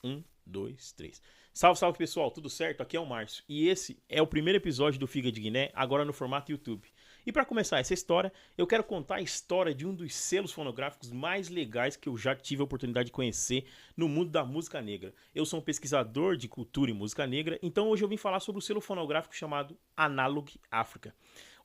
Um, dois, três. Salve, salve pessoal, tudo certo? Aqui é o Márcio e esse é o primeiro episódio do Figa de Guiné, agora no formato YouTube. E para começar essa história, eu quero contar a história de um dos selos fonográficos mais legais que eu já tive a oportunidade de conhecer no mundo da música negra. Eu sou um pesquisador de cultura e música negra, então hoje eu vim falar sobre o selo fonográfico chamado Analog Africa.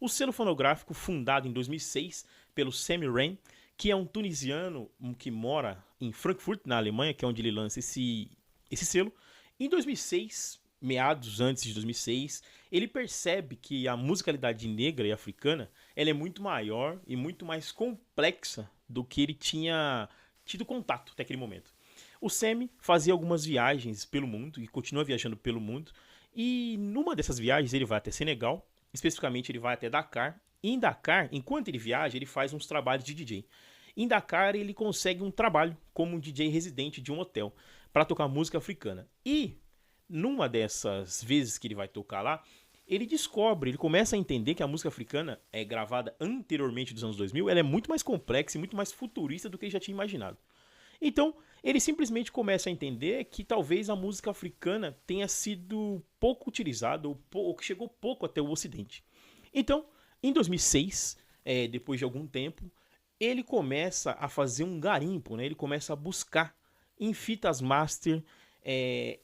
O selo fonográfico, fundado em 2006 pelo Sammy Rain, que é um tunisiano que mora em Frankfurt, na Alemanha, que é onde ele lança esse selo. Em 2006, meados antes de 2006, ele percebe que a musicalidade negra e africana ela é muito maior e muito mais complexa do que ele tinha tido contato até aquele momento. O Sammy fazia algumas viagens pelo mundo e continua viajando pelo mundo. E numa dessas viagens ele vai até Senegal, especificamente ele vai até Dakar. E em Dakar, enquanto ele viaja, ele faz uns trabalhos de DJ. Em Dakar, ele consegue um trabalho como um DJ residente de um hotel para tocar música africana. E numa dessas vezes que ele vai tocar lá, ele começa a entender que a música africana é gravada anteriormente dos anos 2000, ela é muito mais complexa e muito mais futurista do que ele já tinha imaginado. Então, ele simplesmente começa a entender que talvez a música africana tenha sido pouco utilizada ou que chegou pouco até o Ocidente. Então, em 2006, depois de algum tempo, ele começa a fazer um garimpo, né? Ele começa a buscar em fitas master,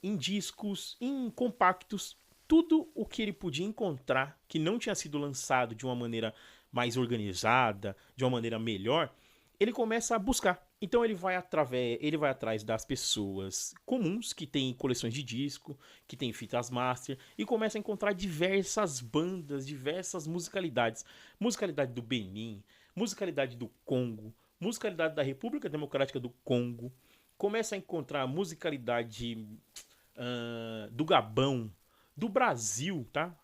em discos, em compactos, tudo o que ele podia encontrar que não tinha sido lançado de uma maneira mais organizada, de uma maneira melhor, ele começa a buscar. Então ele vai atrás das pessoas comuns que têm coleções de disco, que têm fitas master, e começa a encontrar diversas bandas, diversas musicalidades. Musicalidade do Benin, musicalidade do Congo, musicalidade da República Democrática do Congo. Começa a encontrar musicalidade do Gabão, do Brasil, tá?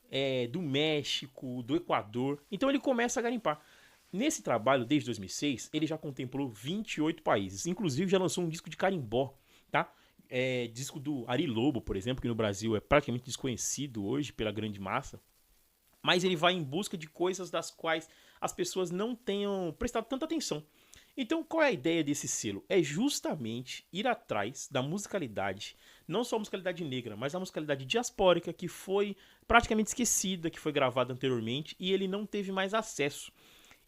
Do México, do Equador. Então ele começa a garimpar. Nesse trabalho, desde 2006, ele já contemplou 28 países. Inclusive, já lançou um disco de carimbó, tá? Disco do Ari Lobo, por exemplo, que no Brasil é praticamente desconhecido hoje pela grande massa. Mas ele vai em busca de coisas das quais as pessoas não tenham prestado tanta atenção. Então, qual é a ideia desse selo? É justamente ir atrás da musicalidade, não só a musicalidade negra, mas a musicalidade diaspórica, que foi praticamente esquecida, que foi gravada anteriormente e ele não teve mais acesso.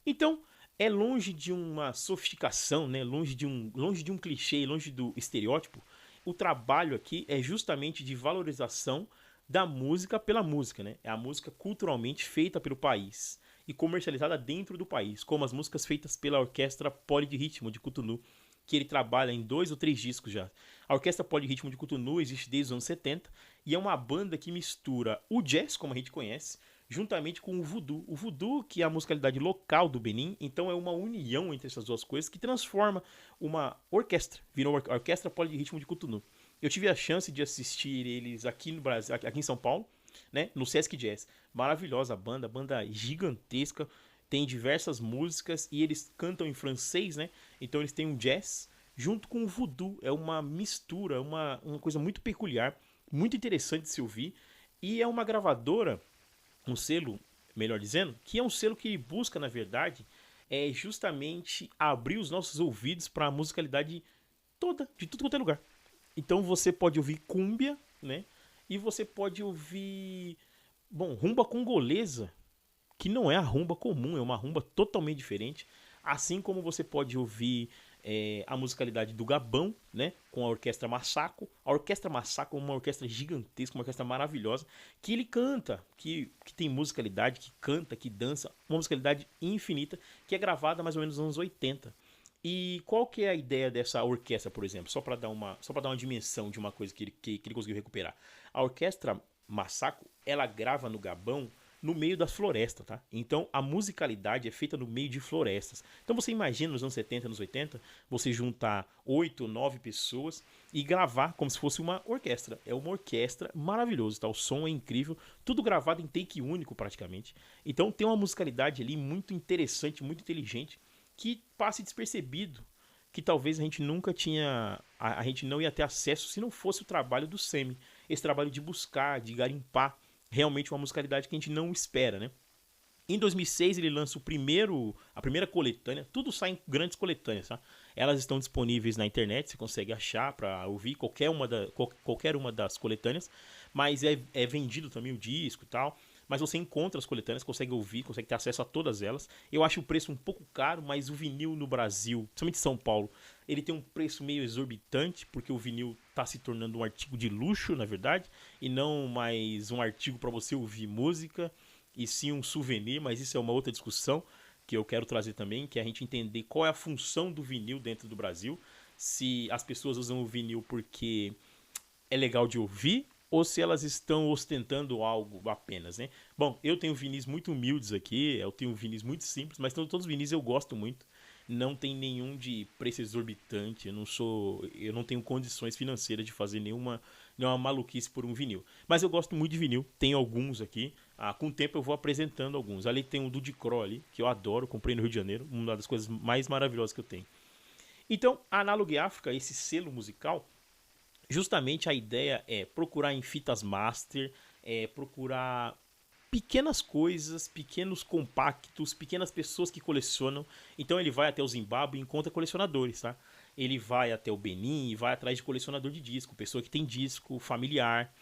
Então, é longe de uma sofisticação, né? longe de um clichê, longe do estereótipo. O trabalho aqui é justamente de valorização da música pela música, né? É a música culturalmente feita pelo país e comercializada dentro do país, como as músicas feitas pela Orquestra Polirritmo de Cotonou, que ele trabalha em 2 ou 3 discos já. A Orquestra Polirritmo de Cotonou existe desde os anos 70 e é uma banda que mistura o jazz, como a gente conhece, juntamente com o voodoo. O voodoo, que é a musicalidade local do Benin, então é uma união entre essas duas coisas que transforma uma orquestra, virou a Orquestra Polirritmo de Cotonou. Eu tive a chance de assistir eles aqui no Brasil, aqui em São Paulo, né, no Sesc Jazz. Maravilhosa banda gigantesca, tem diversas músicas e eles cantam em francês, né? Então eles têm um jazz junto com o voodoo, é uma mistura, uma coisa muito peculiar, muito interessante de se ouvir e é uma gravadora, um selo, melhor dizendo, que é um selo que busca, na verdade, justamente abrir os nossos ouvidos para a musicalidade toda, de tudo quanto é lugar. Então você pode ouvir cúmbia, né? E você pode ouvir, rumba congolesa, que não é a rumba comum, é uma rumba totalmente diferente. Assim como você pode ouvir a musicalidade do Gabão, né, com a Orquestra Massako. A Orquestra Massako é uma orquestra gigantesca, uma orquestra maravilhosa, que ele canta, que tem musicalidade, que canta, que dança, uma musicalidade infinita, que é gravada mais ou menos nos anos 80. E qual que é a ideia dessa orquestra, por exemplo? Só para dar uma dimensão de uma coisa que ele conseguiu recuperar. A Orquestra Massako, ela grava no Gabão no meio das florestas, tá? Então a musicalidade é feita no meio de florestas. Então você imagina nos anos 70, nos 80, você juntar 8, 9 pessoas e gravar como se fosse uma orquestra. É uma orquestra maravilhosa, tá? O som é incrível, tudo gravado em take único praticamente. Então tem uma musicalidade ali muito interessante, muito inteligente, que passa despercebido, que talvez a gente nunca tinha, a gente não ia ter acesso se não fosse o trabalho do Semi. Esse trabalho de buscar, de garimpar realmente uma musicalidade que a gente não espera, né? Em 2006 ele lança a primeira coletânea, tudo sai em grandes coletâneas, tá? Elas estão disponíveis na internet, você consegue achar para ouvir qualquer uma das coletâneas, mas é vendido também o disco e tal. Mas você encontra as coletâneas, consegue ouvir, consegue ter acesso a todas elas. Eu acho o preço um pouco caro, mas o vinil no Brasil, principalmente em São Paulo, ele tem um preço meio exorbitante, porque o vinil está se tornando um artigo de luxo, na verdade, e não mais um artigo para você ouvir música, e sim um souvenir, mas isso é uma outra discussão que eu quero trazer também, que é a gente entender qual é a função do vinil dentro do Brasil, se as pessoas usam o vinil porque é legal de ouvir ou se elas estão ostentando algo apenas, né? Bom, eu tenho vinis muito humildes aqui, eu tenho vinis muito simples, mas todos os vinis eu gosto muito. Não tem nenhum de preço exorbitante, eu não tenho condições financeiras de fazer nenhuma maluquice por um vinil. Mas eu gosto muito de vinil, tenho alguns aqui. Com o tempo eu vou apresentando alguns. Ali tem um do Dicro ali, que eu adoro, comprei no Rio de Janeiro, uma das coisas mais maravilhosas que eu tenho. Então, a Analog África, esse selo musical, justamente a ideia é procurar em fitas master, procurar pequenas coisas, pequenos compactos, pequenas pessoas que colecionam. Então ele vai até o Zimbábue e encontra colecionadores, tá? Ele vai até o Benin e vai atrás de colecionador de disco, pessoa que tem disco, familiar,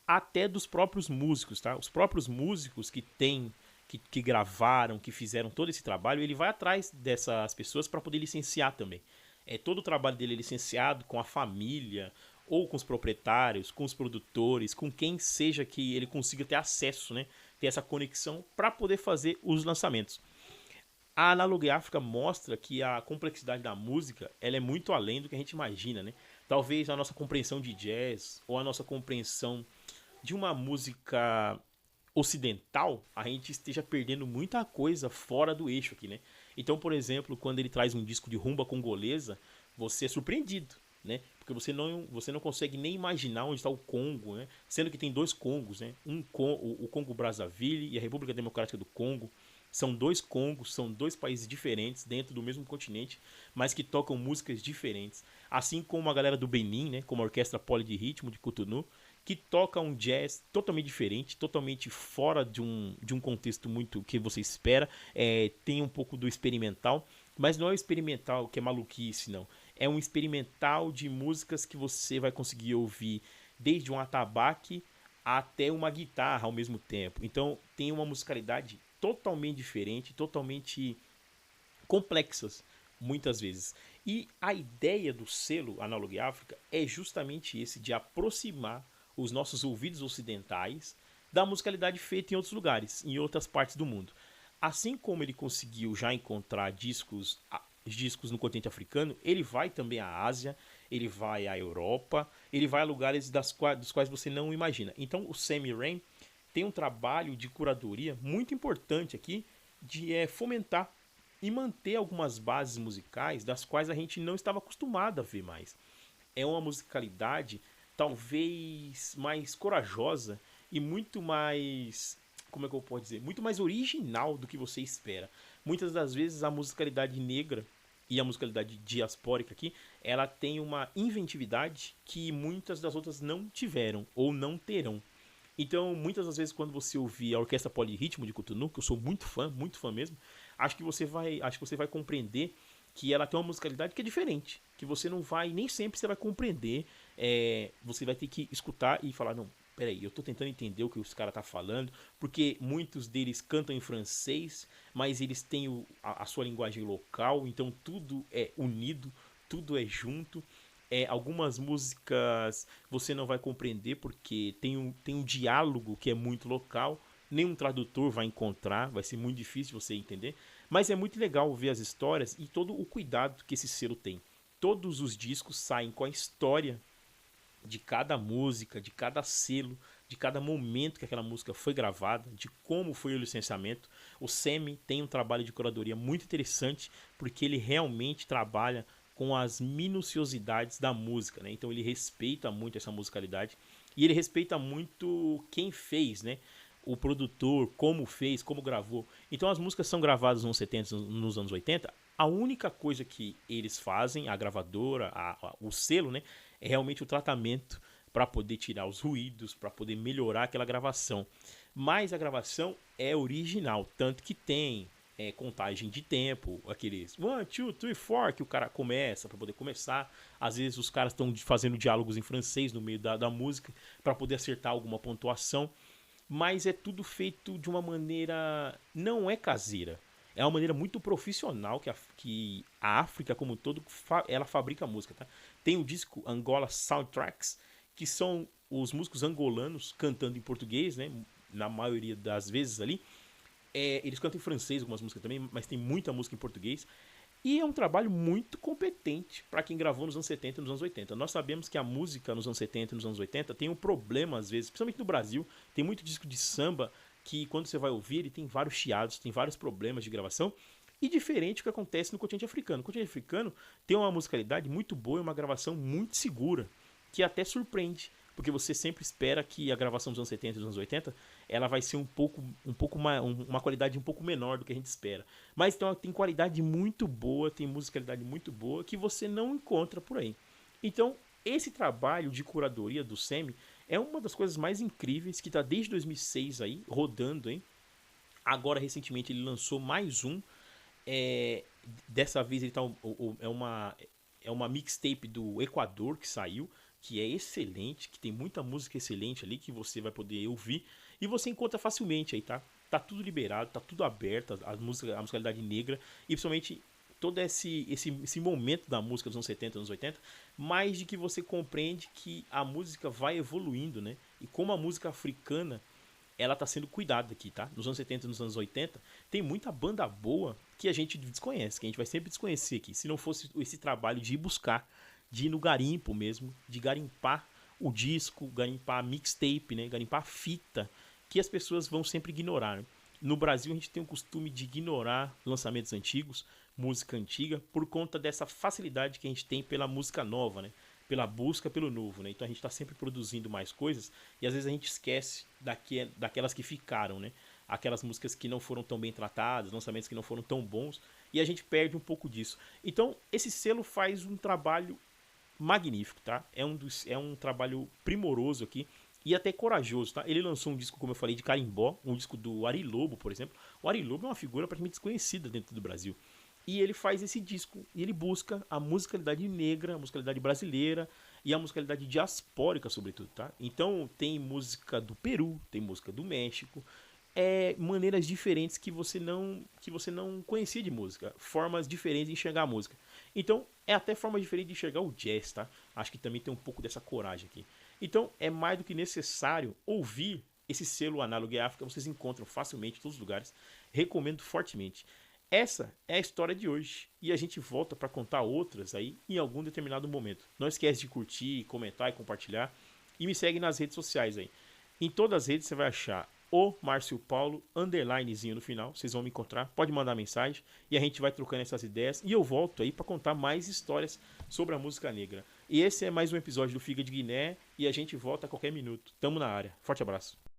até dos próprios músicos, tá? Os próprios músicos que gravaram, que fizeram todo esse trabalho, ele vai atrás dessas pessoas para poder licenciar também. Todo o trabalho dele é licenciado com a família, ou com os proprietários, com os produtores, com quem seja que ele consiga ter acesso, né? Ter essa conexão para poder fazer os lançamentos. A Analog África mostra que a complexidade da música ela é muito além do que a gente imagina, né? Talvez a nossa compreensão de jazz ou a nossa compreensão de uma música ocidental, a gente esteja perdendo muita coisa fora do eixo aqui, né? Então, por exemplo, quando ele traz um disco de rumba congolesa, você é surpreendido, né? Porque você não consegue nem imaginar onde está o Congo, né? Sendo que tem dois Congos, né? O Congo Brazzaville e a República Democrática do Congo. São dois Congos, são dois países diferentes dentro do mesmo continente, mas que tocam músicas diferentes. Assim como a galera do Benin, né? Como a Orquestra Poli de Ritmo de Cotonou, que toca um jazz totalmente diferente, totalmente fora de um contexto muito que você espera. Tem um pouco do experimental, mas não é o experimental que é maluquice, não. É um experimental de músicas que você vai conseguir ouvir desde um atabaque até uma guitarra ao mesmo tempo. Então tem uma musicalidade totalmente diferente, totalmente complexas, muitas vezes. E a ideia do selo Analog África é justamente esse, de aproximar os nossos ouvidos ocidentais da musicalidade feita em outros lugares, em outras partes do mundo. Assim como ele conseguiu já encontrar discos no continente africano, ele vai também à Ásia, ele vai à Europa, ele vai a lugares dos quais você não imagina. Então o Sammy Ren tem um trabalho de curadoria muito importante aqui, de fomentar e manter algumas bases musicais das quais a gente não estava acostumado a ver mais. É uma musicalidade talvez mais corajosa e muito mais, como é que eu posso dizer, muito mais original do que você espera. Muitas das vezes a musicalidade negra e a musicalidade diaspórica aqui, ela tem uma inventividade que muitas das outras não tiveram ou não terão. Então, muitas das vezes, quando você ouvir a Orquestra Polirritmo de Cotonou, que eu sou muito fã mesmo, acho que você vai compreender que ela tem uma musicalidade que é diferente, que você não vai, nem sempre você vai compreender, você vai ter que escutar e falar, não, peraí, eu tô tentando entender o que os caras tá falando, porque muitos deles cantam em francês, mas eles têm a sua linguagem local, então tudo é unido, tudo é junto. Algumas músicas você não vai compreender porque tem um diálogo que é muito local, nenhum tradutor vai encontrar, vai ser muito difícil você entender, mas é muito legal ver as histórias e todo o cuidado que esse selo tem. Todos os discos saem com a história de cada música, de cada selo, de cada momento que aquela música foi gravada, de como foi o licenciamento. O Sammy tem um trabalho de curadoria muito interessante, porque ele realmente trabalha com as minuciosidades da música, né? Então ele respeita muito essa musicalidade e ele respeita muito quem fez, né? O produtor, como fez, como gravou. Então as músicas são gravadas nos 70, nos anos 80. A única coisa que eles fazem, a gravadora, o selo, né? É realmente o tratamento para poder tirar os ruídos, para poder melhorar aquela gravação. Mas a gravação é original, tanto que tem contagem de tempo, aqueles 1, 2, 3, 4 que o cara começa para poder começar. Às vezes os caras estão fazendo diálogos em francês no meio da música para poder acertar alguma pontuação. Mas é tudo feito de uma maneira não é caseira. É uma maneira muito profissional que a África como um todo ela fabrica música, tá? Tem o disco Angola Soundtracks, que são os músicos angolanos cantando em português, né? Na maioria das vezes ali. Eles cantam em francês algumas músicas também, mas tem muita música em português. E é um trabalho muito competente para quem gravou nos anos 70 e nos anos 80. Nós sabemos que a música nos anos 70 e nos anos 80 tem um problema, às vezes, principalmente no Brasil. Tem muito disco de samba que, quando você vai ouvir, ele tem vários chiados, tem vários problemas de gravação. E diferente do que acontece no continente africano. O continente africano tem uma musicalidade muito boa e uma gravação muito segura, que até surpreende. Porque você sempre espera que a gravação dos anos 70 e dos anos 80 ela vai ser uma qualidade um pouco menor do que a gente espera. Mas então, tem qualidade muito boa, tem musicalidade muito boa que você não encontra por aí. Então, esse trabalho de curadoria do SEMI é uma das coisas mais incríveis que está desde 2006 aí, rodando, hein? Agora, recentemente, ele lançou mais um. Dessa vez ele tá, é uma mixtape do Equador que saiu, que é excelente, que tem muita música excelente ali que você vai poder ouvir e você encontra facilmente aí, tá? Tá tudo liberado, tá tudo aberto, a musicalidade negra e principalmente todo esse momento da música dos anos 70, anos 80, mais de que você compreende que a música vai evoluindo, né? E como a música africana ela tá sendo cuidada aqui, tá? Nos anos 70 e nos anos 80, tem muita banda boa que a gente desconhece, que a gente vai sempre desconhecer aqui. Se não fosse esse trabalho de ir buscar, de ir no garimpo mesmo, de garimpar o disco, garimpar a mixtape, né? Garimpar a fita, que as pessoas vão sempre ignorar, né? No Brasil a gente tem o costume de ignorar lançamentos antigos, música antiga, por conta dessa facilidade que a gente tem pela música nova, né? Pela busca pelo novo, né? Então a gente está sempre produzindo mais coisas e às vezes a gente esquece daquelas que ficaram, né? Aquelas músicas que não foram tão bem tratadas, lançamentos que não foram tão bons e a gente perde um pouco disso. Então esse selo faz um trabalho magnífico, tá? É um trabalho primoroso aqui e até corajoso, tá? Ele lançou um disco, como eu falei, de carimbó, um disco do Ari Lobo, por exemplo. O Ari Lobo é uma figura praticamente desconhecida dentro do Brasil. E ele faz esse disco e ele busca a musicalidade negra, a musicalidade brasileira e a musicalidade diaspórica, sobretudo, tá? Então tem música do Peru, tem música do México, maneiras diferentes que você não conhecia de música, formas diferentes de enxergar a música. Então é até forma diferente de enxergar o jazz, tá? Acho que também tem um pouco dessa coragem aqui. Então é mais do que necessário ouvir esse selo Análogo África, vocês encontram facilmente em todos os lugares. Recomendo fortemente. Essa é a história de hoje e a gente volta para contar outras aí em algum determinado momento. Não esquece de curtir, comentar e compartilhar e me segue nas redes sociais aí. Em todas as redes você vai achar o Márcio Paulo, underlinezinho no final, vocês vão me encontrar, pode mandar mensagem e a gente vai trocando essas ideias e eu volto aí para contar mais histórias sobre a música negra. E esse é mais um episódio do Figa de Guiné e a gente volta a qualquer minuto. Tamo na área. Forte abraço.